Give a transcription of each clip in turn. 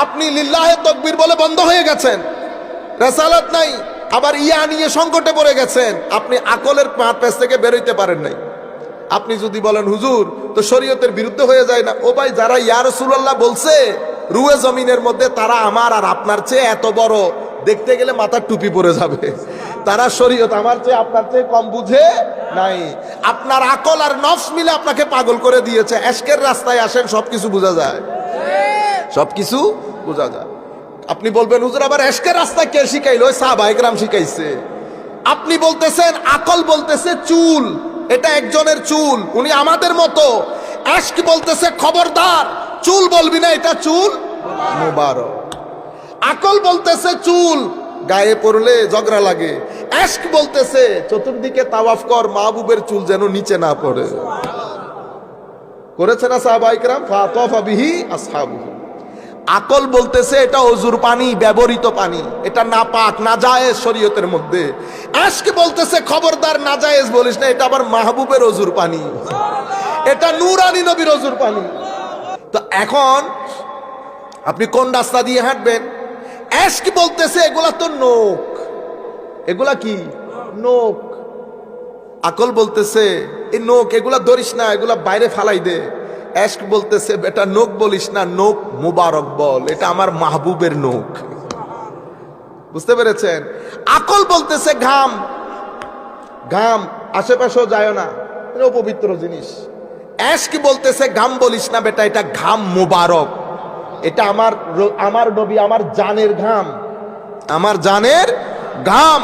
আপনি লিল্লাহে তাকবীর বলে বন্ধ হয়ে গেছেন, রেসালাত নাই, আবার ইয়া নিয়ে সংকটে পড়ে গেছেন, আপনি আকলের পেছ থেকে বেরোইতে পারেন নাই। আপনি যদি বলেন হুজুর তো শরীয়তের বিরুদ্ধে হয়ে যায় না, ও ভাই যারা ইয়া রাসূলুল্লাহ বলছে রুয়ে জমিনের মধ্যে, তারা আমার আর আপনার চেয়ে এত বড়, দেখতে গেলে মাথার টুপি পরে যাবে। তারা শরীয়ত আমার চেয়ে আপনার চেয়ে কম বুঝে নাই। আপনার আকল আর নফস মিলে আপনাকে পাগল করে দিয়েছে। এশকের রাস্তায় আসেন, সবকিছু বোঝা যায়, সবকিছু বোঝা যায়। আপনি বলবেন হুজুর আবার এশকের রাস্তায় কে শিখাইলো? ওই সাহাবায়ে কেরাম শিখাইছে। আপনি বলতেছেন আকল বলতেছে চুল, এটা একজনের চুল, উনি আমাদের মতো। এশক বলতেছে খবরদার চুল বলবি না, এটা চুল মুবারক। আকল বলতেছে চুল গায়ে পড়লে ঝগড়া লাগে। এশক বলতেছে চতুর্দিকে তাওয়াফ কর, মাহবুবের চুল যেন নিচে না পড়ে। করেছে না সাহাবায়ে কেরাম? ফাতাফা বিহি আসহাবুহু। আকল বলতেছে এটা ওযুর পানি, ব্যবহৃত পানি, এটা নাপাক, নাজায়েজ শরীয়তের মধ্যে। এশক বলতেছে খবরদার নাজায়েজ বলিস না, এটা আবার মাহবুবের ওযুর পানি, এটা নূরানী নবীর ওযুর পানি। তো এখন আপনি কোন রাস্তা দিয়ে হাঁটবেন? এশক বলতেছে এগুলা তো নোক, এগুলা কি নোক। আকল বলতেছে এই নোক, এগুলা ধরিস না, এগুলা বাইরে ফালাই দে। এশক বলতেছে বেটা নোক বলিস না, নোক মুবারক বল, এটা আমার মাহবুবের নোক। বুঝতে পেরেছেন? আকল বলতেছে ঘাম, ঘাম আশেপাশেও যায় না, এটা অপবিত্র জিনিস। এশক বলতেছে ঘাম বলিস না বেটা, এটা ঘাম মুবারক, এটা আমার নবী, আমার জানের ঘাম, আমার জানের ঘাম।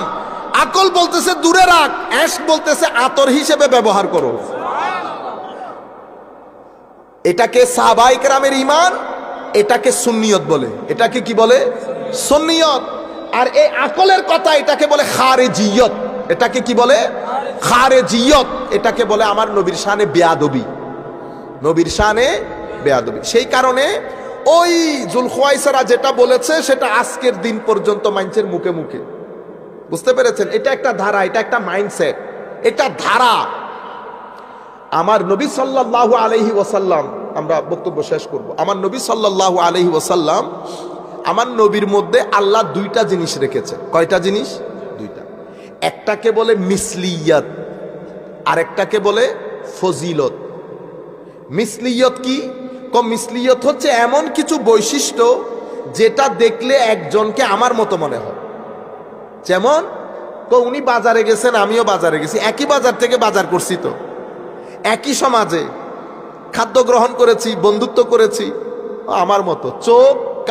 আকল বলতেছে দূরে রাখ, এশক বলতেছে আতর হিসেবে ব্যবহার করো। এটাকে সাহাবায়ে কেরামের ঈমান, এটাকে সুন্নিয়ত বলে। এটাকে কি বলে? সুন্নিয়ত। আর এই আকলের কথা এটাকে বলে খারেজিয়ত। এটাকে কি বলে? খারেজিয়ত। এটাকে বলে আমার নবীর শানে বেয়াদবি, নবীর শানে বেয়াদবি। সেই কারণে ওই জুলখুয়াইসরা যেটা বলেছে সেটা আজকের দিন পর্যন্ত মানুষের মুখে মুখে। বুঝতে পেরেছেন? এটা একটা ধারা, এটা একটা মাইন্ডসেট, এটা ধারা। আমার নবী সাল্লাল্লাহু আলাইহি ওয়াসাল্লাম, আমরা বক্তব্য শেষ করব। আমার নবী সাল্লাল্লাহু আলাইহি ওয়াসাল্লাম, আমার নবীর মধ্যে আল্লাহ দুইটা জিনিস রেখেছে। কয়টা জিনিস? দুইটা। একটাকে বলে মিসলিয়ত, আর একটাকে বলে ফজিলত। মিসলিয়ত কি? মিসলিয়ত হচ্ছে এমন কিছু বৈশিষ্ট্য যেটা দেখলে একজনকে আমার মতো মনে হয়। যেমন উনি বাজারে গেছেন, আমিও বাজারে গেছি, একই বাজার থেকে বাজার করছি, তো একই সমাজে খাদ্য গ্রহণ করেছি, বন্ধুত্ব করেছি, আমার মতো। চোখ